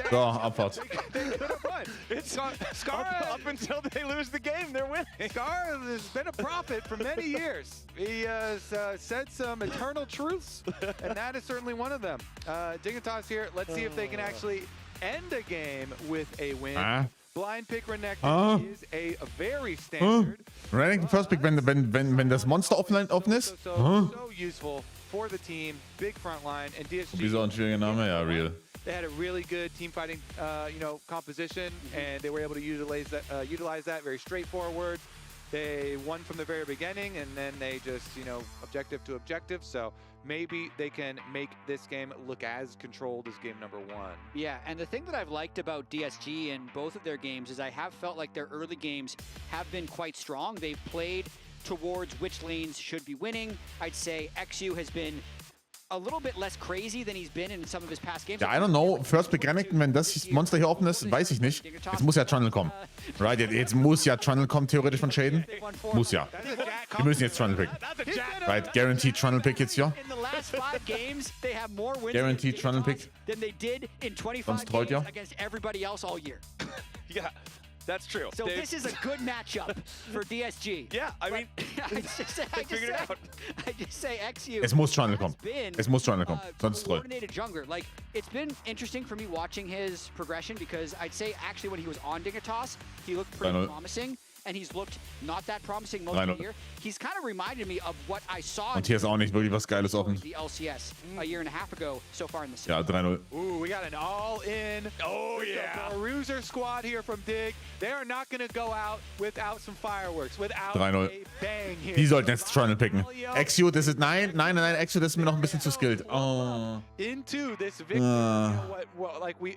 So, Abfahrt. They could have won. It's Scar up until they lose the game, they're winning. Scar has been a prophet for many years. He has said some eternal truths, and that is certainly one of them. Dignitas here. Let's see if they can actually end a game with a win. Blind Pick Renekton is a very standard. Renekton First Pick, wenn das Monster offen ist. So useful for the team. Big front line. And DSG. Wieso ein schwieriger Name? Ja, real. They had a really good team fighting, composition, and they were able to utilize that very straightforward. They won from the very beginning, and then they just, objective to objective. So maybe they can make this game look as controlled as game number 1. Yeah, and the thing that I've liked about DSG in both of their games is I have felt like their early games have been quite strong. They've played towards which lanes should be winning. I'd say XU has been a little bit less crazy than he's been in some of his past games. Ja, I don't know. First Pick Renekton, wenn das Monster hier offen ist, weiß ich nicht. Jetzt muss ja Channel kommen. Right, jetzt muss ja Channel kommen, theoretisch von Shaden. Muss ja. Die müssen jetzt Channel picken. Right, guaranteed Channel Pick jetzt hier. Guaranteed Channel Pick. Sonst trollt ja. Yeah. That's true. So this is a good matchup for DSG. Yeah, I mean, I just say XU. Es muss Channel kommen. Es muss Channel kommen. Sonst troll. Coordinated jungler. Like, it's been interesting for me watching his progression because I'd say actually when he was on Dignitas, he looked pretty promising. And he's looked not that promising most of the year. He's kind of reminded me of what I saw. Und hier ist auch nicht wirklich was Geiles offen. The LCS a year and a half ago so far in the season. Ja, 3-0. Ooh, we got an all-in. Oh yeah. Bruiser squad here from Dig. They are not going to go out without some fireworks, without a bang here. Die sollten jetzt Channel picken. XU, das ist nein, XU, das ist mir noch ein bisschen zu skilled. Oh. Into this victory.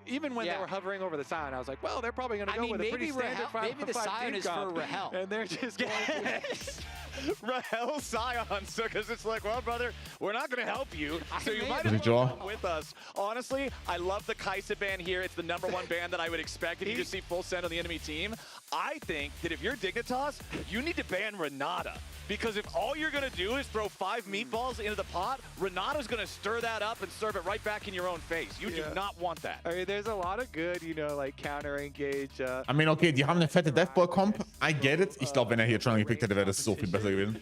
Even when they were hovering over the Scion, I was like, well, they're probably going to go with a pretty standard 5-5 maybe the Scion is for Rahel. And they're just going to Rahel Scion, so because it's like, well, brother, we're not going to help you, so you might as well come with us. Honestly, I love the Kaisa ban here. It's the #1 ban that I would expect if you just see full send on the enemy team. I think that if you're Dignitas, you need to ban Renata. Because if all you're going to do is throw 5 meatballs into the pot, Renata's going to stir that up and serve it right back in your own face. You do not want that. I mean, there's a lot of good, counter engage. I mean, okay, die haben eine fette Deathball-Comp. I get it. Ich glaube, wenn hier Channel gepickt hätte, wäre das so viel besser gewesen.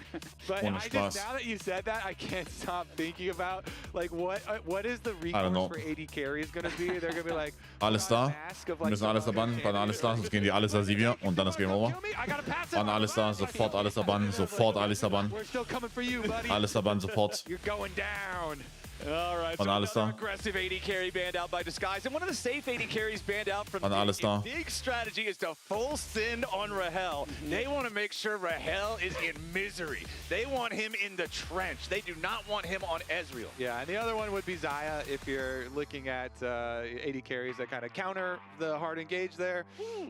Ohne Spaß. Now that you said that, I can't stop thinking about, what is the recourse for AD carries going to be? They're going to be like, alles da. Wir müssen alles da bannen. Bannen alles da, sonst gehen die alles da Sivir und dann ist Game Over. Bannen alles da, sofort alles da bannen, sofort alles da bannen. Alles da bannen, sofort. All right, so aggressive AD carry banned out by Disguise, and one of the safe AD carries banned out from the big strategy is to full send on Rahel. They want to make sure Rahel is in misery. They want him in the trench. They do not want him on Ezreal. Yeah, and the other one would be Xayah if you're looking at AD carries that kind of counter the hard engage there.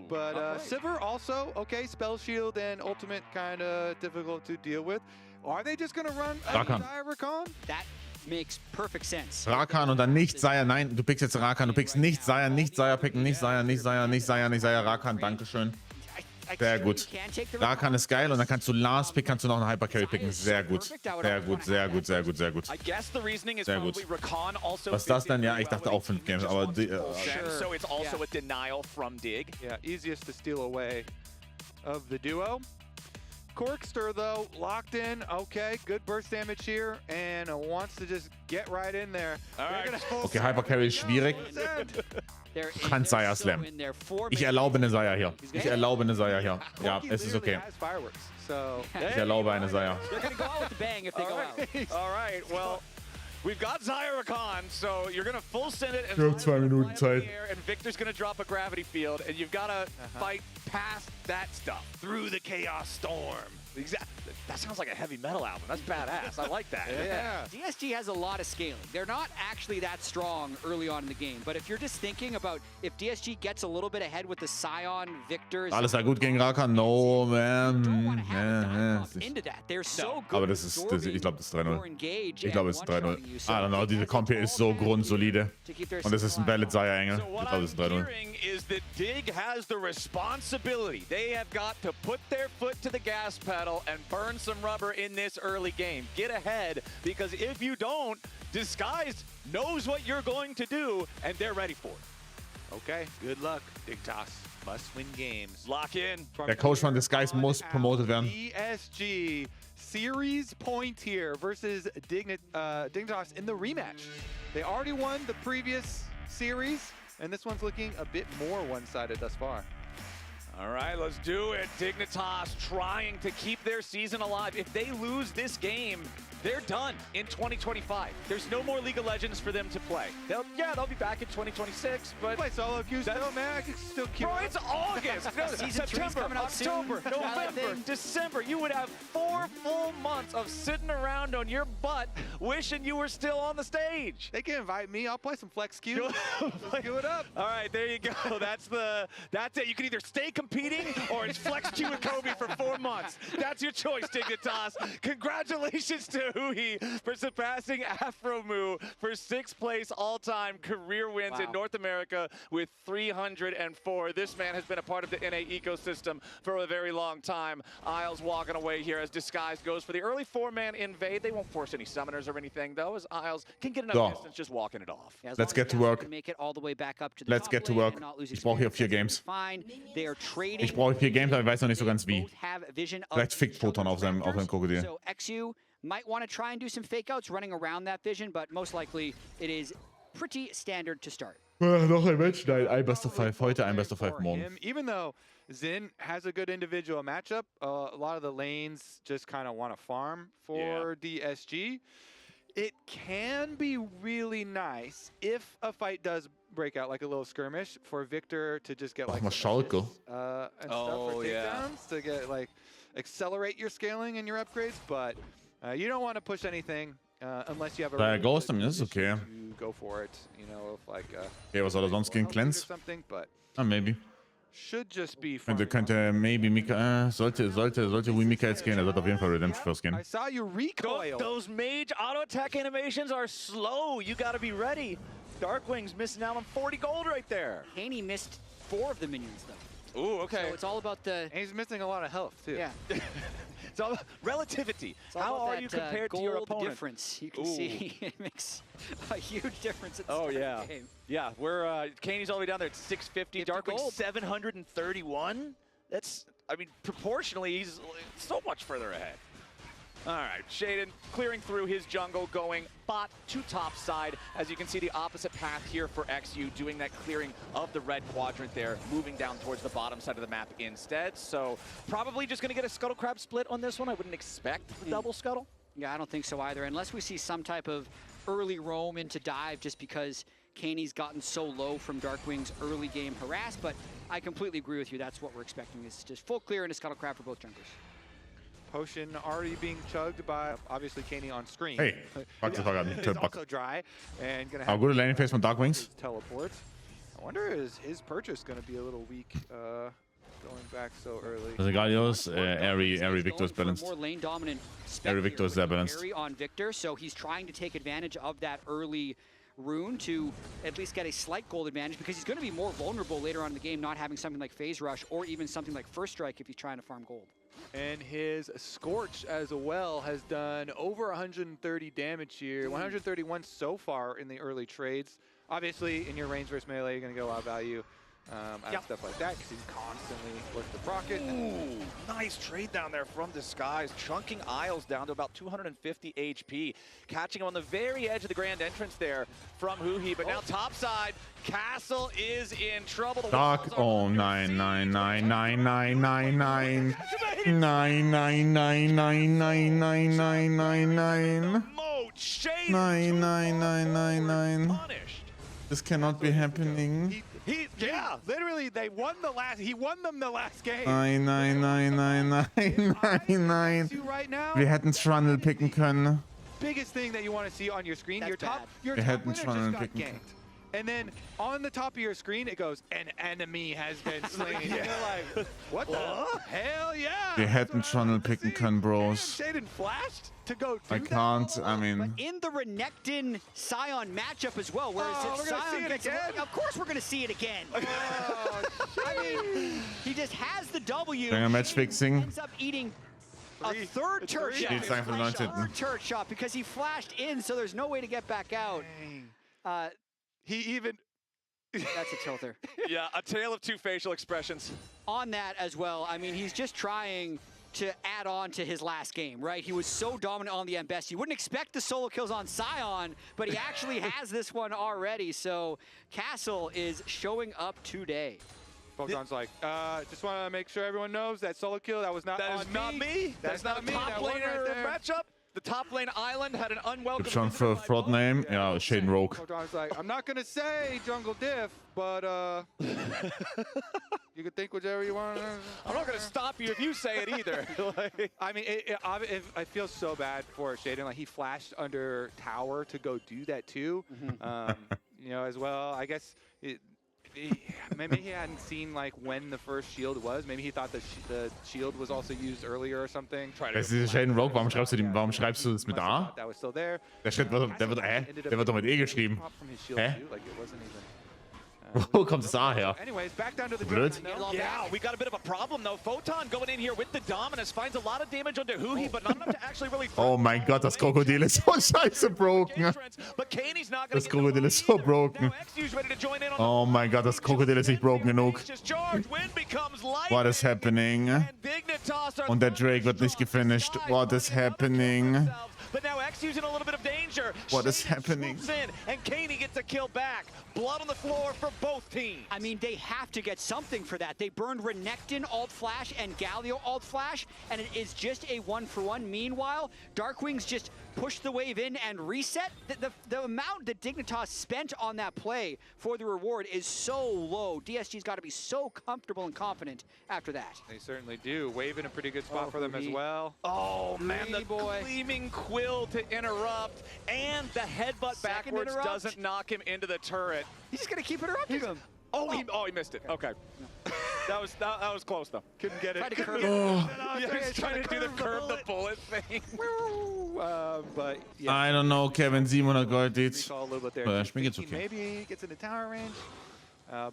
But Sivir also, Spell Shield and Ultimate kind of difficult to deal with. Are they just going to run Xayah Rakan? That makes perfect sense. Rakan und dann nicht Xayah. Nein, du pickst jetzt Rakan. Du pickst nicht Xayah picken. Nicht Xayah. Rakan, dankeschön. Sehr gut. Rakan ist geil und dann kannst du Last Pick, kannst du noch einen Hypercarry picken. Sehr gut. Sehr gut. Sehr gut. Was ist das denn? Ja, ich dachte auch 5 Games, aber... So it's also a denial from Dig. Yeah, easiest to steal away of the duo. Corkster, though, locked in. Okay, good burst damage here, and wants to just get right in there. Okay, Hypercarry ist schwierig. Du kannst Xayah slammen. Ich erlaube eine Xayah hier. Ja, es ist okay. Ich erlaube eine Xayah. All right, well... We've got Xayah Rakan, so you're going to full send it, and 2 Minuten Zeit. And Victor's going to drop a gravity field, and you've got to fight past that stuff, through the Chaos Storm. That sounds like a heavy metal album. That's badass. I like that. Yeah. DSG has a lot of scaling. They're not actually that strong early on in the game, but if you're just thinking about if DSG gets a little bit ahead with the Scion, Victors... Alles da gut gegen Rakan? No, man. Aber das ist, ich glaube, das ist 3-0. Ich glaube, es ist 3-0. I don't know, diese Comp hier ist so grundsolide. Und es ist ein Valid Xayah-Engel. Ich glaube, es ist 3-0. Is that Dig has the responsibility. They have got to put their foot to the gas pedal and burn some rubber in this early game. Get ahead, because if you don't, Disguised knows what you're going to do, and they're ready for it. Okay, good luck, Dignitas. Must win games. Lock in. Der Coach von Disguise muss promoted werden. DSG series point here versus Dignitas in the rematch. They already won the previous series, and this one's looking a bit more one-sided thus far. All right, let's do it. Dignitas trying to keep their season alive. If they lose this game, they're done in 2025. There's no more League of Legends for them to play. They'll be back in 2026 , but Play solo queue still, man. I can still queue. bro, it's August. No, Season 3's September, coming out October, soon. November, December. You would have 4 full months of sitting around on your butt wishing you were still on the stage. They can invite me. I'll play some flex queue. Let's queue it up. All right, there you go. That's it. You can either stay competing or it's flex queue with Kobe for 4 months. That's your choice, Dignitas. Congratulations to Huhi for surpassing Afromu for 6th place all-time career wins in North America with 304. This man has been a part of the NA ecosystem for a very long time. Isles walking away here as Disguise goes for the early 4-man invade. They won't force any summoners or anything, though, as Isles can get enough distance just walking it off. Yeah, Let's get to work. Make it all the way back up to the Let's get to work. Ich brauche hier 4 Games. Ich brauche 4 Games, aber ich weiß noch nicht so ganz wie. Vielleicht fickt Photon auf seinem Krokodil. So XU might want to try and do some fake outs running around that vision, but most likely it is pretty standard to start. Noch ein Match. Nein, ein Best of 5 heute, ein Best of 5 morgen. Even though Xin has a good individual matchup, a lot of the lanes just kind of want to farm for DSG. It can be really nice if a fight does break out, like a little skirmish, for Victor to just get like mal Schalke. And stuff for takedowns to get like accelerate your scaling and your upgrades, but you don't want to push anything unless you have a Da er Ghost am ist okay. to go for it. You know, if like Okay, was soll er sonst gegen Cleanse? something, but Maybe. should just be fun. Könnte maybe Mika, sollte Wii Mika jetzt gehen, er wird auf jeden Fall Redemption First gehen. I saw you recoil. Those mage auto attack animations are slow. You got to be ready. Darkwing's missing out on 40 gold right there. Haney missed 4 of the minions, though. Ooh, okay. So it's all about the... And he's missing a lot of health, too. Yeah. It's all relativity. It's all How about are that, you compared to your gold opponent? difference. You can see it makes a huge difference at the Oh, start yeah. of the game. Yeah, we're Kaney's all the way down there at 650. 50 Darkwing gold. 731. That's, I mean, proportionally, he's so much further ahead. All right, Shaden clearing through his jungle, going bot to top side. As you can see, the opposite path here for XU, doing that clearing of the red quadrant there, moving down towards the bottom side of the map instead. So probably just going to get a Scuttle Crab split on this one. I wouldn't expect the double Scuttle. Yeah, I don't think so either, unless we see some type of early roam into dive just because Kaney's gotten so low from Darkwing's early game harass, but I completely agree with you. That's what we're expecting, is just full clear and a Scuttle Crab for both junglers. Potion already being chugged by, obviously, Kaney on screen. Hey, fuck das war gerade ein It's Tippback. also dry and gonna Aber have gute Laning Phase von Darkwings. teleport. I wonder, is his purchase going to be a little weak going back so early? Also egal, Jos, Airy Victor ist balanced. More lane dominant Airy Victor is sehr balanced. Airy on Victor, so he's trying to take advantage of that early rune to at least get a slight gold advantage, because he's going to be more vulnerable later on in the game, not having something like Phase Rush or even something like First Strike if he's trying to farm gold. And his Scorch as well has done over 130 damage here. 131 so far in the early trades. Obviously, in your range versus melee, you're going to get a lot of value out of stuff like that, because he's constantly worth the rocket. Ooh, nice trade down there from Disguise, chunking Isles down to about 250 HP, catching him on the very edge of the grand entrance there from Huhi, but now topside, Castle is in trouble. Dark, oh nein, nein, nein, nein, nein, nein, nein. Nein, nein, nein, nein, nein, nein, nein, nein, nein. Nein, nein, nein, nein, nein. This cannot be happening. Yeah, literally, he won them the last game. Nein, nein, nein, nein, nein, nein, nein. Right now, Wir hätten Trundle picken können. biggest thing that you want to see on your screen, That's your top Wir winner hätten just Trundle got picken ganked. können. And then on the top of your screen, it goes, an enemy has been slain. And you're like, what the hell, yeah. Wir hätten Trundle picken können, Bros. Shaden flashed to go do I can't, I mean... In the Renekton Sion matchup as well, whereas if we're gonna see Sion it gets again? of course we're going to see it again. I mean, he just has the W. Banger Match Fixing. Ends up eating a third turret shot. Steht sein für den 19. Third turret shot because he flashed in, so there's no way to get back out. He That's a tilter. Yeah, a tale of two facial expressions. On that as well, I mean, he's just trying to add on to his last game, right? He was so dominant on the Best. You wouldn't expect the solo kills on Sion, but he actually has this one already. So Castle is showing up today. Photon's like, just want to make sure everyone knows that solo kill, that was not That is not me. That's not a top laner matchup. The top lane island had an unwelcome... Gibt's schon für Fraud Name? Ja, Shaden Rogue. Photon's like, I'm not going to say jungle diff, but you can think whatever you want. I'm not going to stop you if you say it either. I mean, I feel so bad for Shaden. Like, he flashed under tower to go do that too. You know, as well. I guess maybe he hadn't seen like when the first shield was. Maybe he thought the shield was also used earlier or something. Das ist dieser Shaden Rogue. Warum schreibst du das mit A? Der wird doch mit E geschrieben. Hä? Wo kommt das A her? Blöd. Yeah, we got a bit of a problem though. Photon going in here with the dominance finds a lot of damage onto Huhi, but not enough to actually really. Oh mein Gott, das Krokodil ist so scheiße broken. Das Krokodil ist so broken. Oh mein Gott, das Krokodil ist nicht broken genug. What is happening? Und der Drake wird nicht gefinished. What is happening? But now XU's in a little bit of danger. What is happening? And Kaney gets a kill back. Blood on the floor for both teams. I mean, they have to get something for that. They burned Renekton alt flash and Galio alt flash, and it is just a 1-for-1. Meanwhile, Darkwings just pushed the wave in and reset. The amount that Dignitas spent on that play for the reward is so low. DSG's got to be so comfortable and confident after that. They certainly do. Wave in a pretty good spot for them as well. Oh man, the gleaming quill to interrupt, and the headbutt backwards doesn't knock him into the turret. He's just gonna keep interrupting him. Oh, he missed it. Okay. That was close though. Couldn't get it. Tried to curve He's trying to do the curve the bullet thing. But yeah. I don't know, Kevin, 700 Gold jetzt. Spiel geht's okay. Maybe he gets into tower range.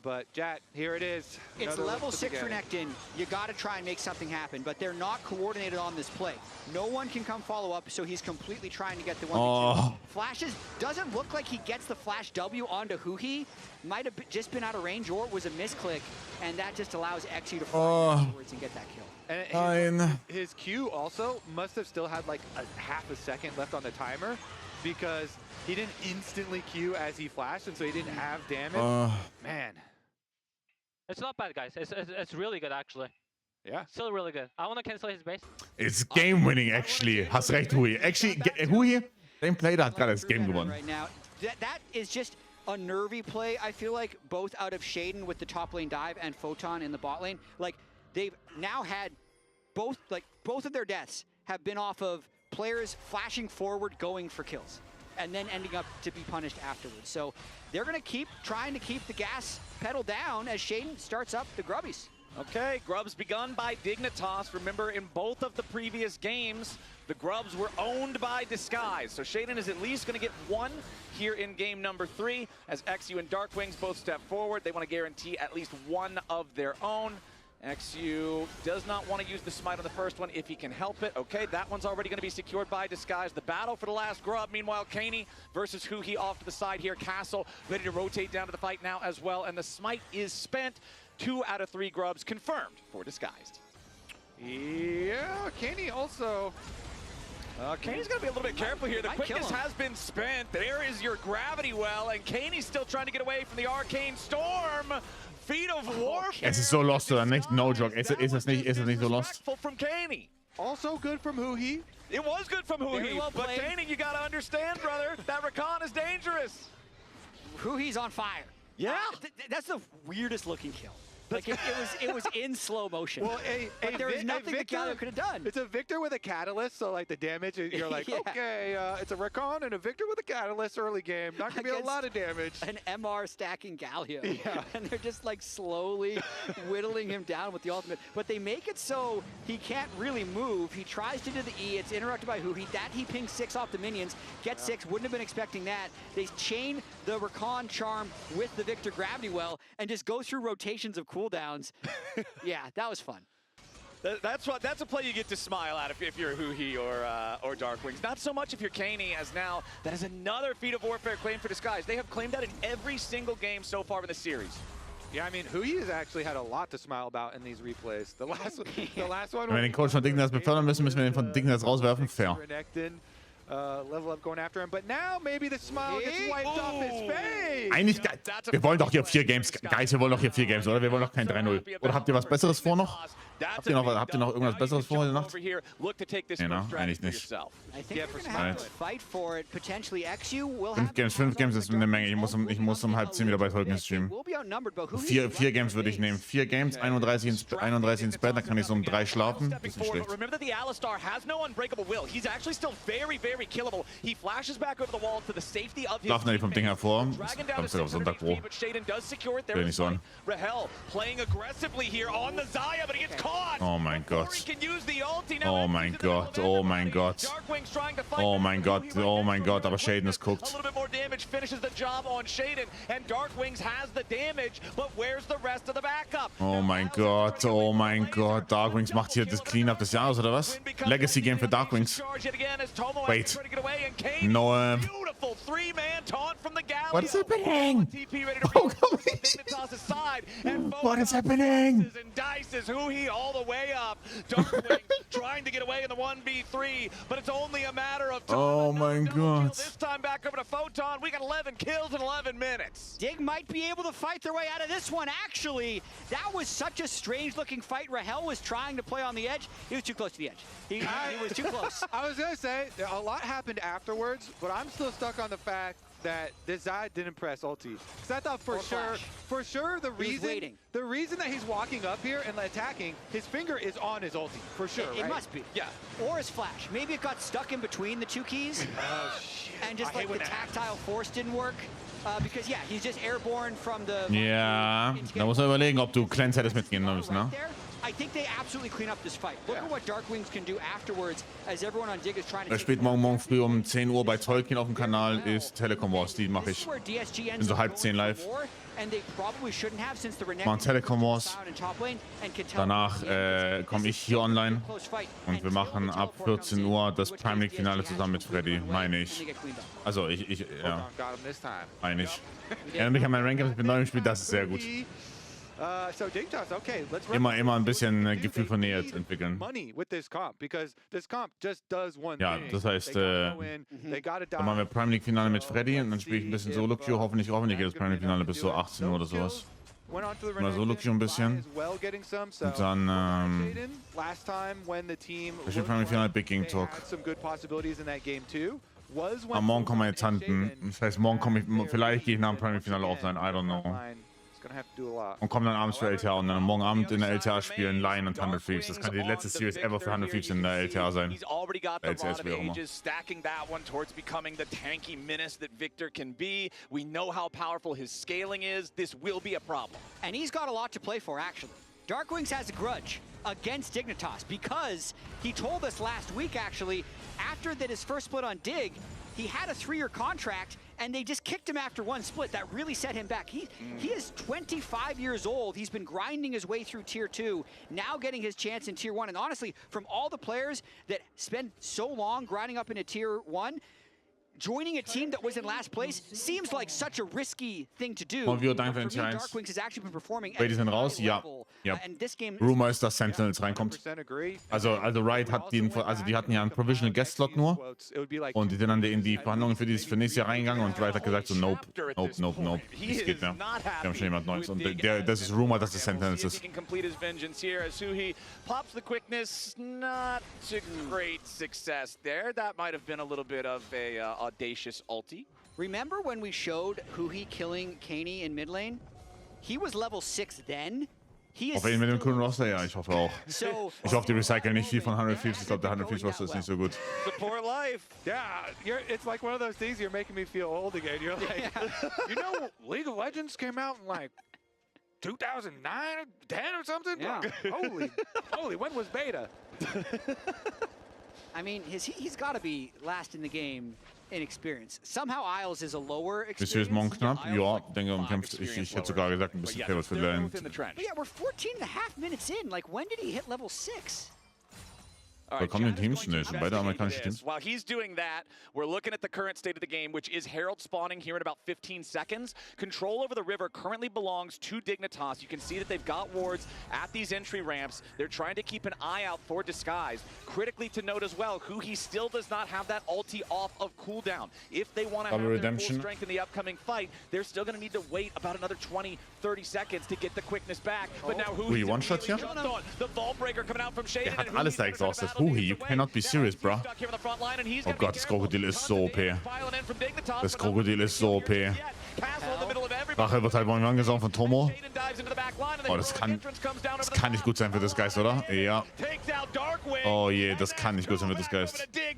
But Jat, here it is. It's level 6 Renekton. You got to try and make something happen, but they're not coordinated on this play. No one can come follow up, so he's completely trying to get the 1v2. Flashes, doesn't look like he gets the flash W onto Huhi. Might have just been out of range, or it was a misclick, and that just allows XU to fly afterwards and get that kill. And his Q also must have still had like a half a second left on the timer, because he didn't instantly Q as he flashed, and so he didn't have damage. Man. It's not bad, guys. It's really good, actually. Yeah. Still really good. I want to cancel his base. It's game winning, actually. Hast recht, Hui. Actually, Hui, den Play, der hat gerade das Game gewonnen. Right now, that is just a nervy play, I feel like, both out of Shaden with the top lane dive and Photon in the bot lane. Like, they've now had both of their deaths have been off of players flashing forward, going for kills, and then ending up to be punished afterwards. So they're going to keep trying to keep the gas pedal down as Shaden starts up the Grubbies. Okay, Grubs begun by Dignitas. Remember, in both of the previous games, the Grubs were owned by Disguise. So Shaden is at least going to get one here in game number 3 as XU and Darkwings both step forward. They want to guarantee at least one of their own. XU does not want to use the smite on the first one if he can help it. Okay, that one's already going to be secured by Disguise. The battle for the last Grub. Meanwhile, Kaney versus Huhi off to the side here. Castle ready to rotate down to the fight now as well. And the smite is spent. 2 out of 3 Grubs confirmed for Disguised. Yeah, Kaney also. Kaney's going to be a little bit careful here. The quickness has been spent. There is your gravity well, and Kaney's still trying to get away from the Arcane Storm. Feet of Warfare. Es ist so lost, oder nicht? No joke. Ist es nicht so lost? From Kaney. Also good from Huhi. It was good from Huhi, but Kaney, you got to understand, brother, that Rakan is dangerous. Huhi's on fire. Yeah. That's the weirdest looking kill. Like it was in slow motion. Well, but there was nothing that Galio could have done. It's a Victor with a catalyst, so like the damage, you're like, okay, it's a Rakan and a Victor with a catalyst early game. Not gonna be a lot of damage. An MR stacking Galio. Yeah. And they're just like slowly whittling him down with the ultimate. But they make it so he can't really move. He tries to do the E, it's interrupted by Huhi. He pings 6 off the minions, gets 6, wouldn't have been expecting that. They chain the Rakan charm with the Victor gravity well and just go through rotations of cooldowns. Yeah, that was fun. That's a play you get to smile at if you're Huhi or Darkwings. Not so much if you're Kaney, as now that is another feat of warfare claim for Disguise. They have claimed that in every single game so far in the series. Yeah, I mean, Huhi has actually had a lot to smile about in these replays. The last one. Wenn wir den Coach von Dignitas befördern müssen, müssen wir den von Dignitas rauswerfen. Fair. Level up going after him, but now maybe the smile gets wiped off his face. Eigentlich, wir wollen doch hier 4 Games, Guys, wir wollen doch hier 4 Games, oder? Wir wollen doch kein 3-0. Oder habt ihr was Besseres vor noch? Habt ihr noch irgendwas Besseres vor heute Nacht? Nee, ne? Eigentlich nicht. 5 Games ist eine Menge. Ich muss um 9:30 wieder bei Tolkien streamen. 4 Games würde ich nehmen. 4 Games, 31 ins Bett, dann kann ich so um 3 schlafen. Das ist nicht schlecht. Schlafen ja nicht vom Ding hervor. Das kommt auf Sonntag, Bro. Will nicht so an. Oh mein Gott. Oh mein Gott. Oh mein Gott. Oh mein Gott. Oh mein Gott. Aber Shaden ist guckt. Oh mein Gott. Oh mein Gott. Darkwings macht hier das Cleanup des Jahres, oder was? Legacy Game für Darkwings. Wait. No. What is happening? Oh, what is happening? Trying to get away in the 1v3, but it's only a matter of time. Oh mein Gott. This time back over to Photon. We got 11 kills in 11 minutes. Dig might be able to fight their way out of this one, actually. That was such a strange-looking fight. Rahel was trying to play on the edge. He was too close to the edge. He was too close. I was going to say, a lot happened afterwards, but I'm still stuck on the fact that this guy didn't press ulti. Because I thought for sure the reason that he's walking up here and attacking, his finger is on his ulti, for sure, It must be. Yeah. Or his flash. Maybe it got stuck in between the 2 keys. Oh, shit. And just like the tactile force didn't work. Because, yeah, he's just airborne from the... Ja, da muss man überlegen, ob du Cleanse hättest mitgehen müssen, ne? I think they absolutely clean up this fight. Look at what Darkwings can do afterwards, as everyone on Dig is trying to... Spielt morgen früh um 10 Uhr bei Tolkien auf dem Kanal, ist Telecom Wars, die mache ich. Bin so 9:30 live. Machen Telecom Wars. Danach komme ich hier online und wir machen ab 14 Uhr das Prime League Finale zusammen mit Freddy, meine ich. Also ja, meine ich. Erinnere mich an mein Ranking, ich bin neu im Spiel, das ist sehr gut. Immer ein bisschen Gefühl von Nähe entwickeln. Ja, das heißt, dann machen wir Prime League Finale mit Freddy und dann spiele ich ein bisschen Solo Queue. Hoffentlich geht das Prime League Finale bis so 18 Uhr oder sowas. Mal Solo Queue ein bisschen. Und dann, ich spiele Prime League Finale Big Game Talk. Am Morgen kommen meine Tanten. Das heißt, morgen komme ich, vielleicht gehe ich nach dem Prime League Finale offline, I don't know. Und kommen dann abends für LTA und dann morgen Abend in der LTA spielen Lion und 100 Thieves. Das kann die letzte Series ever für 100 Thieves in der LTA sein. LCS wie auch immer. Stacking that one towards becoming the tanky menace that Victor can be. We know how powerful his scaling is. This will be a problem. And he's got a lot to play for, actually. Darkwings has a grudge against Dignitas because he told us last week, actually, after his first split on Dig, he had a 3-year contract, and they just kicked him after 1 split. That really set him back. He is 25 years old. He's been grinding his way through Tier 2, now getting his chance in Tier 1. And honestly, from all the players that spend so long grinding up into Tier 1, joining a team that was in last place seems like such a risky thing to do. Und wir danken für den Tier 1. Darkwings has actually been performing die sind raus? Ja. Rumor ist, dass Sentinels reinkommt. Also Riot hat die hatten ja einen Provisional Guest Slot nur. Und die sind dann in die Verhandlungen für nächstes Jahr reingegangen und Riot hat gesagt so, nope. Das geht mehr. Wir haben schon jemand Neues. Und das ist Rumor, dass es Sentinels ist. Pops the quickness, not a great success there. That might have been a little bit of a audacious ulti. Remember when we showed Huhi killing Kaney in mid lane? He was level 6 then. Auf jeden mit dem coolen Roster, ja, ich hoffe auch. Ich hoffe, die recyceln nicht viel von 100 Thieves. Ich glaube, der 100 Thieves Roster ist nicht so gut. Support life. Yeah, it's like one of those things you're making me feel old again. You're like, you know, League of Legends came out in like 2009 or 10 or something? Yeah. Holy, when was beta? I mean, he's got to be last in the game inexperience. Somehow Isles is a lower Ist hier experience. morgen knapp? Ja, denke umkämpft. Ich hätte sogar gesagt, ein bisschen Favors für Lane. But yeah, we're 14.5 minutes in. Like, when did he hit level 6? Willkommen Teams? Ne, sind beide amerikanische Teams. While he's doing that, we're looking at the current state of the game, which is Herald spawning here in about 15 seconds. Control over the river currently belongs to Dignitas. You can see that they've got wards at these entry ramps. They're trying to keep an eye out for Disguise. Critically to note as well, who he still does not have that ulti off of cooldown. If they want to have their full strength in the upcoming fight, they're still going to need to wait about another 20, 30 seconds to get the quickness back. But now who he's one-shot hier? The Vault Breaker coming out from Shaden. Hat alles da exhausted. Huhi, you cannot be serious, bro. Oh Gott, das Krokodil ist so OP. Das Krokodil ist so OP. Rachel wird halt morgen angesaugt von Tomo. Oh, das kann nicht gut sein für das Geist, oder? Ja. Oh je, das kann nicht gut sein für das Geist. Dig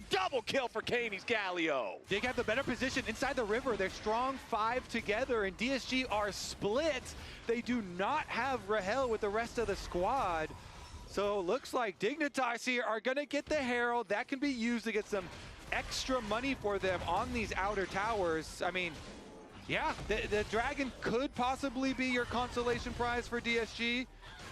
have the better position inside the river. They're strong 5 together, and DSG are split. They do not have Rahel with the rest of the squad. So looks like Dignitas here are going to get the Herald. That can be used to get some extra money for them on these outer towers. I mean, yeah, the Dragon could possibly be your consolation prize for DSG,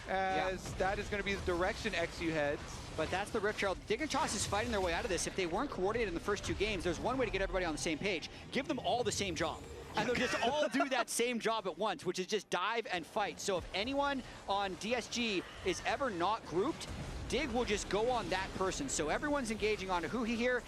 as that is going to be the direction XU heads. But that's the Rift Herald. Dignitas is fighting their way out of this. If they weren't coordinated in the first 2 games, there's one way to get everybody on the same page. Give them all the same job. And they'll just all do that same job at once, which is just dive and fight. So if anyone on DSG is ever not grouped, Dig will just go on that person. So everyone's engaging on Huhi here.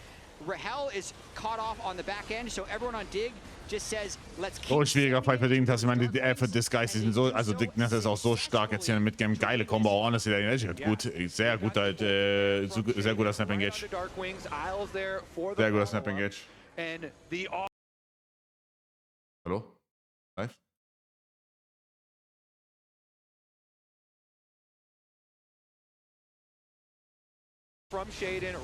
Rahel is caught off on the back end, so everyone on Dig just says, let's keep... So schwieriger Fight für Dignitas. Ich meine, die für Disguise, die sind so, also Dignitas ist auch so stark jetzt hier mit Game. Geile Combo, auch honestly, der Engage hat gut, sehr gut halt, sehr guter Snap Engage. Sehr guter Snap Engage. Hallo? Live? From Shaden,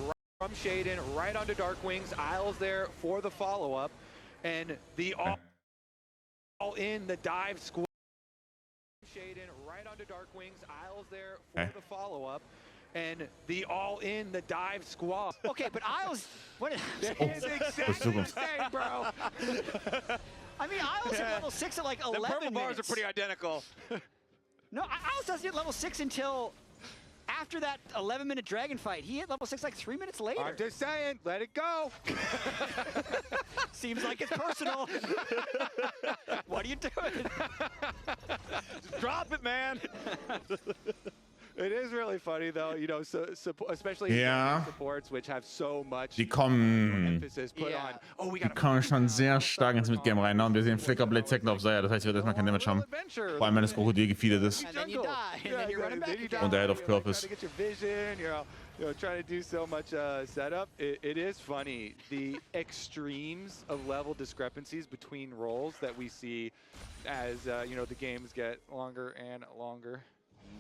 right onto Darkwings. Isles there for the follow-up. And the all in the dive squad. Shaden, right onto Darkwings. Isles there for the follow-up. And the all-in, the dive squad. Okay, but Isles... What is... exactly the same, bro. I mean, Isles hit level 6 at like 11 minutes. The purple bars are pretty identical. No, Isles doesn't hit level 6 until after that 11-minute dragon fight. He hit level 6 like 3 minutes later. I'm just saying, let it go. Seems like it's personal. What are you doing? Just drop it, man. It is really funny though, you know, especially supports which have so much emphasis put on. Oh, we die kommen schon sehr stark ins Midgame rein. Ne? Und wir sehen Flicker, Blade, Sektor auf Saya. Das heißt, wir werden erstmal kein Damage haben. Vor allem, wenn das Krokodil gefeedet ist. Und der Head of Purpose. Trying to do so much setup. It is funny, the extremes of level discrepancies between roles that we see as, you know, the games get longer and longer.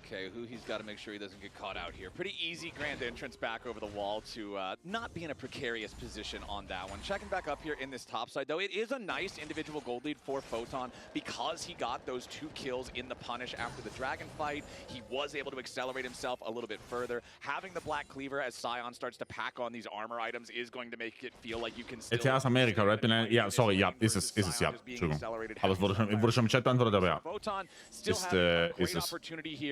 Okay, Huhi's got to make sure he doesn't get caught out here. Pretty easy grand entrance back over the wall to not be in a precarious position on that one. Checking back up here in this top side, though, it is a nice individual gold lead for Photon because he got those 2 kills in the punish after the dragon fight. He was able to accelerate himself a little bit further. Having the Black Cleaver as Sion starts to pack on these armor items is going to make it feel like you can still... LTA ist Amerika, right? Ja, sorry, ja, ist es, ja. Entschuldigung. Aber es wurde schon im Chat beantwortet, aber ja. Ist es.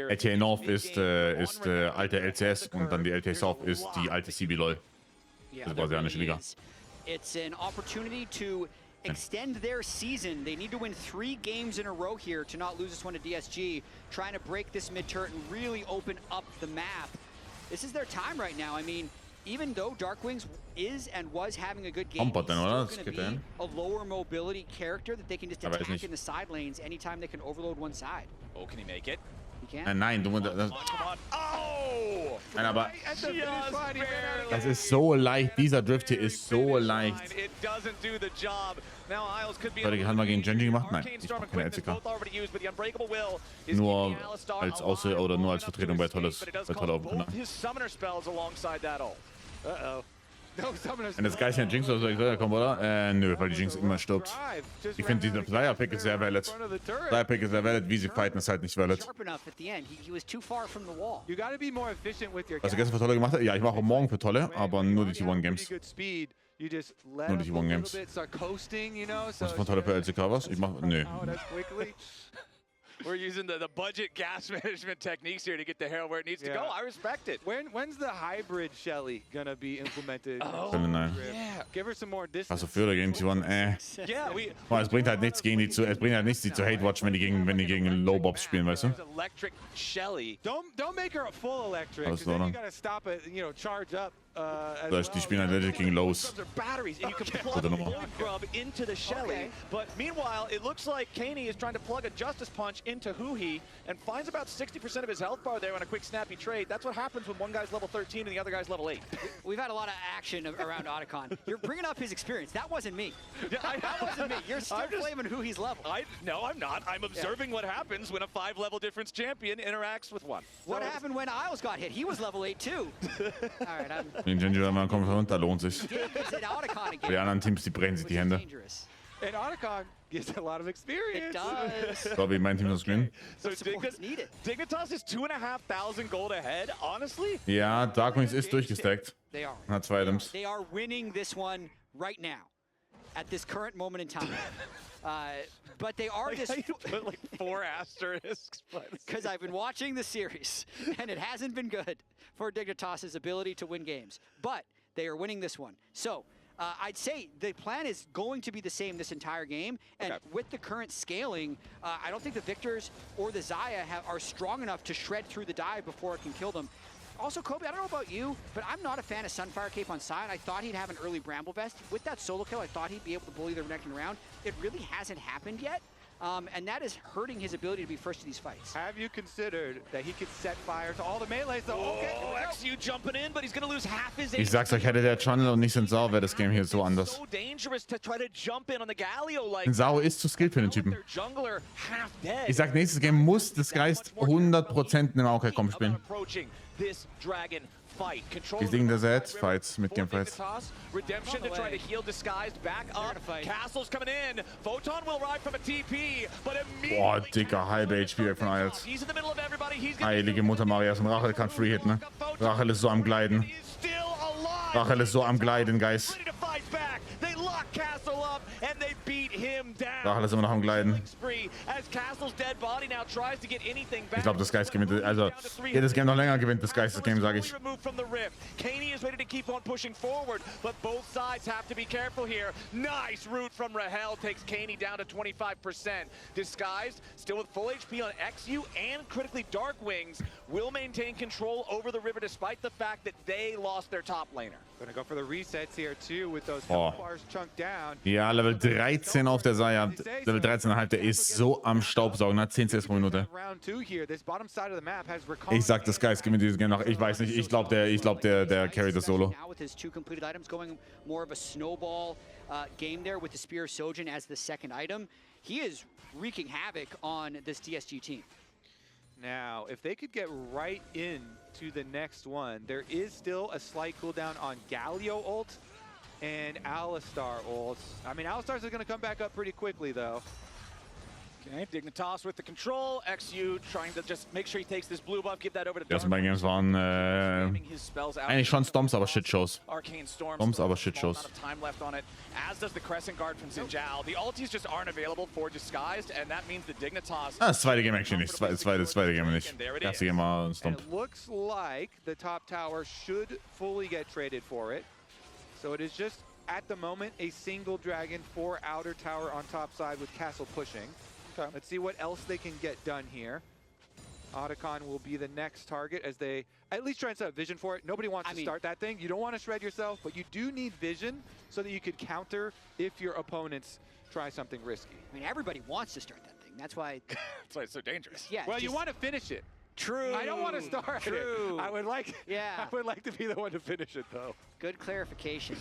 LTA North ist alte LCS und dann die LTA South ist die alte CB-LOL. Das brasilianische Liga. It's an opportunity to extend their season. They need to win 3 games in a row here to not lose this one to DSG, trying to break this mid-turret and really open up the map. This is their time right now. I mean, even though Darkwings is and was having a good game, he's still going to be a lower mobility character that they can just attack in the side lanes anytime they can overload one side. Oh, can he make it? Nein, du musst das. Nein, aber das ist so leicht. Dieser Drift hier ist so leicht. Leute, hat man gegen Genji gemacht? Nein, ich brauche keine LCK. Nur als Außer oder nur als Vertretung bei toller Opener. Wenn das Geist in Jinx oder so kommt, oder? Nö, weil die Jinx immer stirbt. Ich finde, dieser Flyer-Pick ist sehr valid. Flyer-Pick ist sehr valid, wie sie fighten, ist halt nicht valid. Also gestern für Tolle gemacht hat? Ja, ich mache auch morgen für Tolle, aber nur die T1 Games. You just let Nur up die a One little Games. bit, start coasting, you know. So Was von Teil für LCK was? Ich mach. Nö. out as quickly. We're using the budget gas management techniques here to get the hero where it needs to go. I respect it. When's the hybrid Shelly gonna be implemented? Stelle 9. Yeah. Give her some more distance. Also für Game T1, Yeah, Boah, es bringt halt nichts gegen die zu. Es bringt halt nichts, die zu hate-watchen, wenn die gegen Low-Bobs spielen, weißt du? Electric Shelly. Don't make her a full electric. Alles 'Cause then you in gotta stop it, you know, charge up. Die spielen halt legit gegen Lows. They're batteries, and you can plug the Void Grub into the Shelly. But meanwhile, it looks like Kaney is trying to plug a Justice Punch into Huhi and finds about 60% of his health bar there on a quick snappy trade. That's what happens when one guy's level 13 and the other guy's level 8. We've had a lot of action around Otacon. You're bringing up his experience. That wasn't me. Yeah, That wasn't me. You're still blaming who he's level. No, I'm not. I'm observing what happens when a 5-level difference champion interacts with one. What happened when Isles got hit? He was level 8 too. All right, I'm Den Ginger mal kommen runter, lohnt sich. is it Otacon again? Bei den anderen Teams, die brennen sich die Hände. Dangerous. And Otacon gets a lot of experience. It does. So wie mein Team das gewinnen. So Support's needed. Dignitas is 2,500 gold ahead. Honestly, Ja, Darkwings ist durchgestackt. They are. Hat 2 Items. They are winning this one right now, at this current moment in time. But they are like, just how you put like 4 asterisks. because I've been watching the series, and it hasn't been good for Dignitas' ability to win games. But they are winning this one. So I'd say the plan is going to be the same this entire game. And with the current scaling, I don't think the Victors or the Xayah are strong enough to shred through the dive before it can kill them. Also, Kobe, I don't know about you, but I'm not a fan of Sunfire Cape on side. I thought he'd have an early Bramble Vest. With that solo kill, I thought he'd be able to bully the connecting round. It really hasn't happened yet. And that is hurting his ability to be first to these fights. Have you considered that he could set fire to all the melees? Though? Oh, XU jumping in, but he's going to lose half his Ich sag's euch, hätte der Channel und nicht Sensao, wäre das Game hier so anders. So dangerous to try to jump in on the Galio like Sensao ist zu skilled für den Typen. their jungler half dead. Ich sag, nächstes Game muss das Geist 100% in dem Aukei-Komp spielen. Approaching this dragon fight. Control Die Dinge der Set-Fights, Mid-Game-Fights. Redemption to try to heal disguised back up. Castle's coming in. Photon will ride from a TP, but immediately Boah, dicker, halbe HP weg von Isles. he's in the middle of everybody. He's Heilige Mutter Marias, und Rachel kann Free hit, ne? Rachel ist so am Gleiten. He's still alive. Rachel ist so am Gleiten, Guys. Ready to fight back. They lock Castle up and they beat him down. Rachel ist immer noch am Gleiten. Spree as Castle's dead body now tries to get anything back. Ich glaube, das Geist gewinnt. Also, jedes Game noch länger gewinnt das Geist, das Game, sage ich. Removed from the rift. Kaney is ready to keep on pushing forward, but both sides have to be careful here. Nice root from Rahel takes Kaney down to 25%. Disguised, still with full HP on XU and critically Dark Wings, will maintain control over the river despite the fact that they lost their top laner. Gonna go for the resets here too with those health bars chunked down. Ja, Level 13 auf der Saya. Level 13,5, der ist so am Staubsaugen, hat 10 CS pro Minute. Round 2 here. This bottom side of the map has Ich sag, das Geist gewinnt dieses Game noch. Ich weiß nicht, ich glaube, der carry das Solo. Now with his 2 completed items, going more of a snowball game there with the Spear of Sojin as the second item. He is wreaking havoc on this DSG team. Now, if they could get right in to the next one, there is still a slight cooldown on Galio ult and Alistar ult. I mean, Alistar's going to come back up pretty quickly, though. Okay, Dignitas with the control. XU trying to just make sure he takes this blue buff, give that over to Die ersten beiden Games waren his spells out. eigentlich schon Stomps, aber Shitshows. Arcane Storm. Stomps, aber Small Shitshows. amount of time left on it, as does the Crescent Guard from Xin Zhao. The ultis just aren't available for Disguised, and that means the Dignitas. Das zweite Game actually nicht. Das zweite Game nicht. Das erste Game war ein And Stomp. it looks like the top tower should fully get traded for it. So it is just, at the moment, a single dragon for outer tower on top side with Castle pushing. Okay. Let's see what else they can get done here. Otacon will be the next target as they at least try and set up vision for it. Nobody wants to start that thing. You don't want to shred yourself, but you do need vision so that you could counter if your opponents try something risky. I mean, everybody wants to start that thing. That's why. That's why it's so dangerous. Yeah. Well, you want to finish it. True. I don't want to start True. it. I would like. Yeah. I would like to be the one to finish it, though. Good clarification.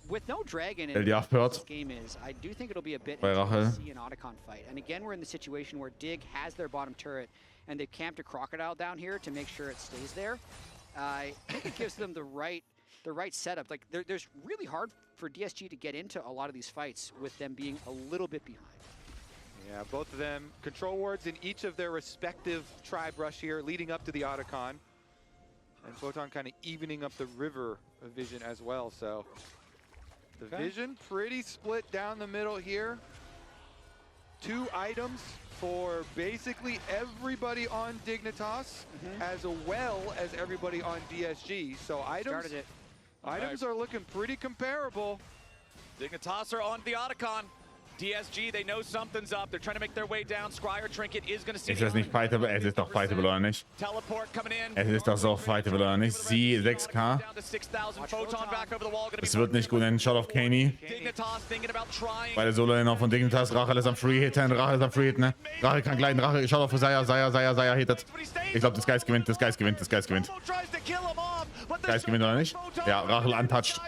With no dragon in LTA abhört. this game is, I do think it'll be a bit Bei Rachel. to see an Otacon fight. And again, we're in the situation where Dig has their bottom turret, and they've camped a Crocodile down here to make sure it stays there. I think it gives them the right setup. Like, there's really hard for DSG to get into a lot of these fights with them being a little bit behind. Yeah, both of them control wards in each of their respective tribe rush here, leading up to the Otacon. And Photon kind of evening up the river vision as well, so The vision pretty split down the middle here. 2 items for basically everybody on Dignitas, as well as everybody on DSG. So items are looking pretty comparable. Dignitas are on the Otacon. DSG, they know something's up. They're trying to make their way down. Scryer Trinket is going to see. Ist das nicht fightable? Es ist doch fightable, oder nicht? Teleport coming in. Es ist doch so fightable, oder nicht? Sie 6K. Es wird nicht gut enden. Shot auf Kaney. Bei der Solo-Lane auch von Dignitas. Rachel ist am Free-Hitten. Rachel ist am Free-Hitten, ne? Rachel kann gleiten. Rachel, Shot auf Saya hittet. Ich glaube, das Geist gewinnt. Das Geist gewinnt. Das Geist gewinnt. Geist gewinnt, oder nicht? Ja, Rachel untouched.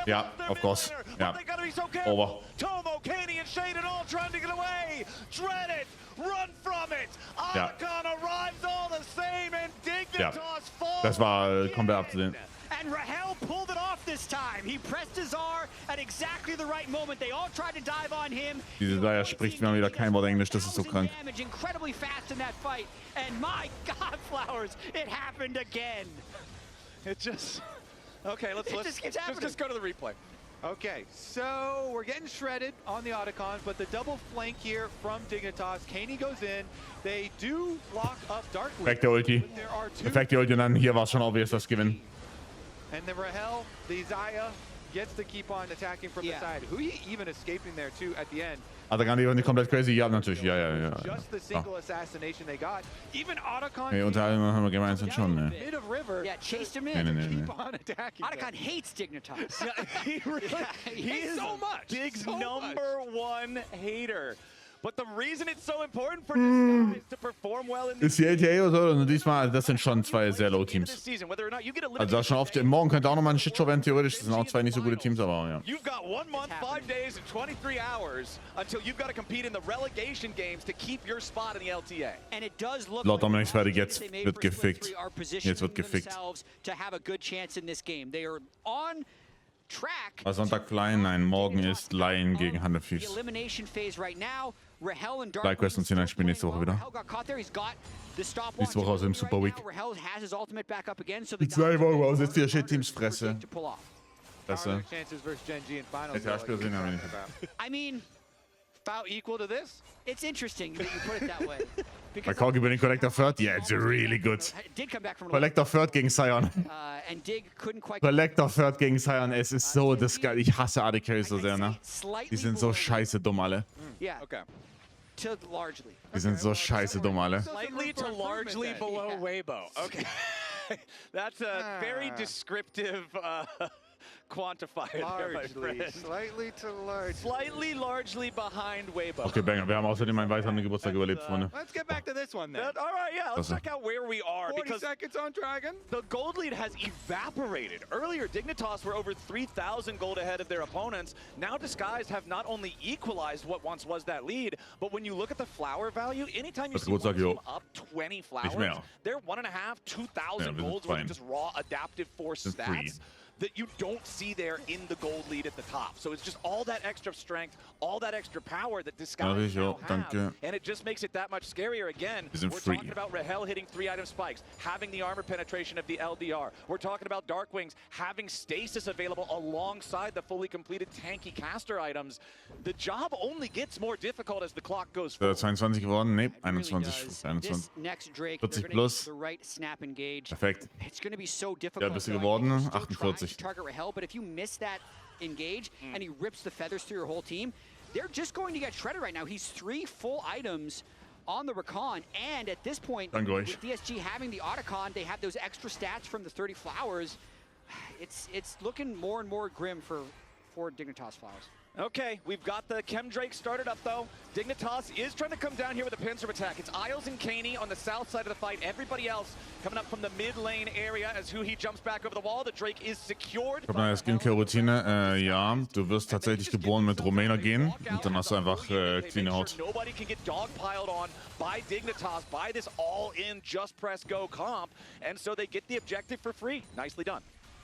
Ja, of course. Ja. Over. Tomo, Kaney and Shaden all trying to get away. Dread it. Run from it. Ja. Otacon arrives all the same and Dignitas falls. Das war komplett abzusehen. And Rahel pulled it off this time. He pressed his R at exactly the right moment. They all tried to dive on him. Diese Saya spricht mir wieder kein Wort Englisch. Das ist so krank. Incredibly fast in that fight. And my God, Flowers, it happened again. It just... Okay, let's just go to the replay. Okay, so we're getting shredded on the Otacon, but the double flank here from Dignitas. Kaney goes in. They do lock up Darkly. Effekt der Ulti. Effekt der Ulti und dann hier war es schon obvious, das Gewinnen. And then Rahel, the Xayah, gets to keep on attacking from the side. Hui even escaping there too at the end. Otacon die nicht komplett crazy? Ja, natürlich. Ja. Just the single assassination they got. Even Otacon. Nee, unter anderem haben wir gemeinsam schon, ne? Mid of river. Yeah, chased him in. Nee. Keep on attacking. Otacon hates Dignitas. He is so much. Dig's #1 hater. But the reason it's so important for Disguise to perform well in Ist die LTA oder so? Und diesmal, das sind schon 2 sehr low Teams. Also das schon oft, morgen könnte auch nochmal ein Shitshow werden, theoretisch. Das sind auch 2 nicht so gute Teams, aber ja. You've got 1 month, 5 days, and 23 hours until you've got to compete in the relegation games to keep your spot in the LTA. And it does look Laut Dominik's fertig, jetzt wird gefickt. Jetzt wird gefickt. To have a good chance in this game. They are on track. Sonntag Flyen? Nein, morgen ist Lion gegen Hand of The Thieves. elimination phase right now. Rahel and Fly Quest und C9 spielen nächste Woche wieder. Nächste Woche aus dem Super Week. In 2 Wochen aus jetzt wieder Shit-Teams Fresse. Fresse. LTA-Spieler sehen haben wir nicht. I mean, About equal to this? it's interesting that you put it that way. Bei Korg über den Collector Third? Yeah, it's really good. Did come back from Collector Third gegen Sion. and Dig couldn't quite. Collector Third gegen Sion, es ist so das geil. Ich hasse AD Carries so sehr, ne? Die sind so scheiße dumm alle. Yeah. Okay. To largely. Die sind so scheiße dumm alle. Slightly to largely below Weibo. Okay. That's a very descriptive quantifier there, my friend. Slightly to large. Slightly largely behind Weibo. Okay, Banger, wir haben außerdem einen weiteren Geburtstag überlebt, Freunde. Let's get back to this one then. All right, yeah, let's check out where we are 40 because seconds on Dragon. the gold lead has evaporated. Earlier, Dignitas were over 3,000 gold ahead of their opponents. Now Disguise have not only equalized what once was that lead, but when you look at the flower value, anytime you see one team up 20 flowers, they're 1.5, 2,000 golds worth of just raw adaptive force stats that you don't see there in the gold lead at the top. So it's just all that extra strength, all that extra power that Disguise now have. And it just makes it that much scarier. Again, we're talking about Rahel hitting 3-item spikes, having the armor penetration of the LDR. We're talking about Darkwings having stasis available alongside the fully completed tanky caster items. The job only gets more difficult as the clock goes forward. 22 geworden? Nee, 21. 40 plus. Perfekt. Ja, bist du geworden? 48. Target Rahel, but if you miss that engage and he rips the feathers through your whole team, they're just going to get shredded right now. He's 3 full items on the Recon, and at this point, with DSG having the Otacon, they have those extra stats from the 30 flowers. It's looking more and more grim for Dignitas Flowers. Okay, we've got the Chemdrake started up though. Dignitas is trying to come down here with a pincer attack. It's Isles and Kaney on the south side of the fight. Everybody else coming up from the mid lane area as he jumps back over the wall. The Drake is secured. Ich habe eine Skincare-Routine. Ja, du wirst tatsächlich geboren mit Rumäner gehen und dann hast du einfach cleane Haut. Nobody can get dogpiled on by Dignitas by this all-in just press go comp, and so they get the objective for free. Nicely done.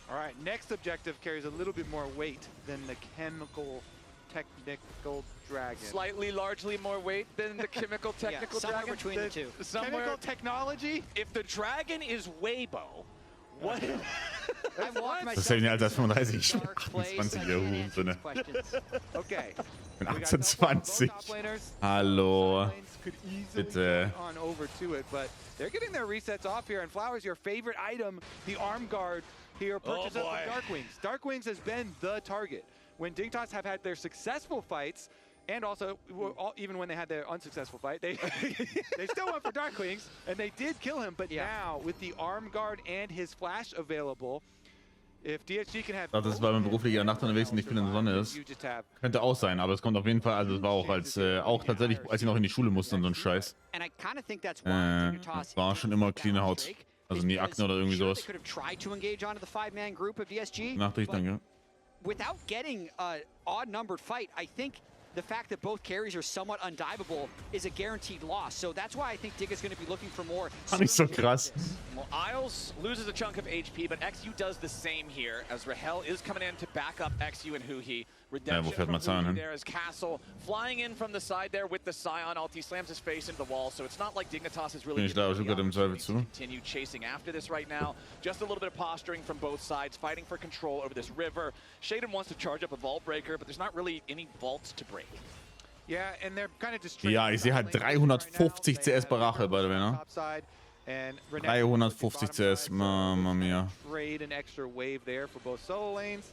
All right, next objective carries a little bit more weight than the technical dragon. Slightly, largely more weight than the chemical technical somewhere dragon? Between the two. Somewhere chemical technology? If the dragon is Weibo, What? Das ist ja nicht alt als 35. Ich bin 28 Jahre Hurensinne. Okay. Ich bin 28. Hallo. Bitte. They're getting their resets off here, and Flowers, your favorite item, the arm guard here, purchased up from Darkwings. Darkwings has been the target. When Dignitas have had their successful fights, and also, even when they had their unsuccessful fight, they still went for Darkwings, and they did kill him, but now, with the arm guard and his flash available, if DSG can have... Das ist, weil man beruflich in der Nacht unterwegs und nicht viel in der Sonne ist. Könnte auch sein, aber es kommt auf jeden Fall, also es war auch auch tatsächlich, als ich noch in die Schule musste und so ein Scheiß. War schon immer cleane Haut. Also nie Akne oder irgendwie sowas. Nachträglich, danke. Without getting an odd-numbered fight, I think the fact that both carries are somewhat undiveable is a guaranteed loss. So that's why I think Dig is going to be looking for more. Nicht so krass. Well, Isles loses a chunk of HP, but XU does the same here, as Rahel is coming in to back up XU and Huhi. Redemption from Huhi there as Castle flying in from the side there with the Scion ult. He slams his face into the wall, so it's not like Dignitas is really continue chasing after this right now. Just a little bit of posturing from both sides, fighting for control over this river. Shaden wants to charge up a Vault Breaker, but there's not really any vaults to break. Yeah, and they're kind of just ja, ich sehe halt 350 CS bei Rache, by the way, ne? 350 CS, Mamma mia. Trade an extra wave there for both solo lanes.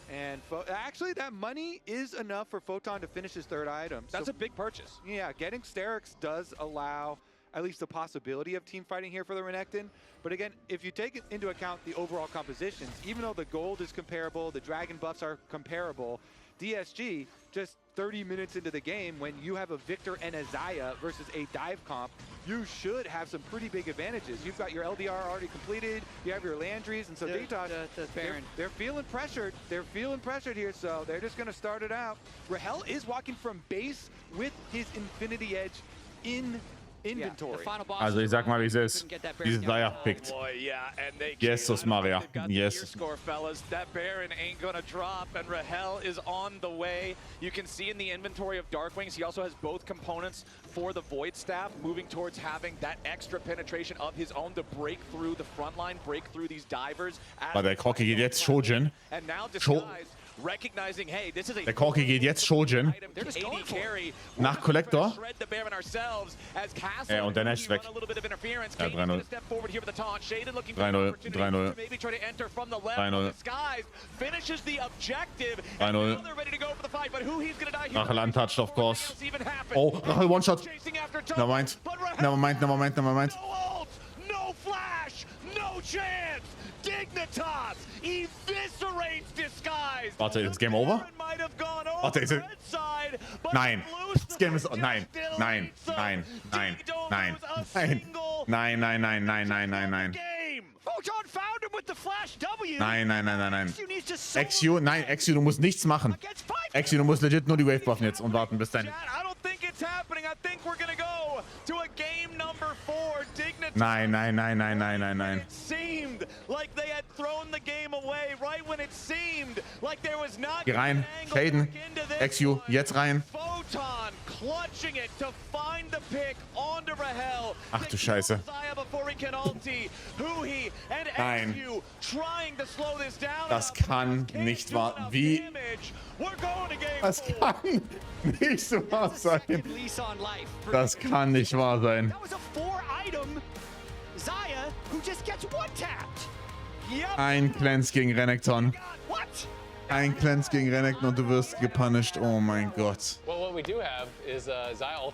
And actually, that money is enough for Photon to finish his third item. That's a big purchase. Yeah, getting Sterix does allow at least the possibility of team fighting here for the Renekton. But again, if you take into account the overall compositions, even though the gold is comparable, the dragon buffs are comparable, DSG, just 30 minutes into the game, when you have a Victor and a Xayah versus a dive comp, you should have some pretty big advantages. You've got your LDR already completed, you have your Landries, and so they're feeling pressured. They're feeling pressured here, so they're just going to start it out. Rahel is walking from base with his Infinity Edge in inventory. Also ich sag mal, wie es ist. Dieses Xayah pickt. Jesus Maria. Yes. Score, fellas. That Baron ain't gonna drop, and Rahel is on the way. You can see in the inventory of Darkwings, he also has both components for the Void Staff, moving towards having that extra penetration of his own to break through the front line, break through these divers. Aber der Korki geht jetzt Shojin. Recognizing, hey, this is a der Korki geht jetzt Shojin. Nach Collector. Und der Nash ist weg. Ja, 3-0. 3-0. 3-0. 3-0. 3-0. Rachel untouched, of course. Oh, Rachel One-Shot. Never mind. Never mind, never mind, never mind. No flash, no chance. Dignitas eviscerates Disguise. Warte, ist das Game over? Warte, ist es... Nein. Das Game ist... Nein. Nein. Nein. Nein. Nein. Nein. Nein, nein, nein, nein, nein, nein, nein. Nein, nein, nein, nein, nein. XU, nein, XU, du musst nichts machen. XU, du musst legit nur die Wave buffen jetzt und warten bis dann. Nein, nein, nein, nein, nein, nein, nein. Geh rein. Shaden. XU, jetzt rein. Ach du Scheiße. Nein. Das kann nicht wahr... Wie... Das kann nicht so wahr sein. Das kann nicht wahr sein. Ein Cleanse gegen Renekton. Ein Cleanse gegen Renekton und du wirst gepunished. Oh mein Gott. Well, what we do have is Xayah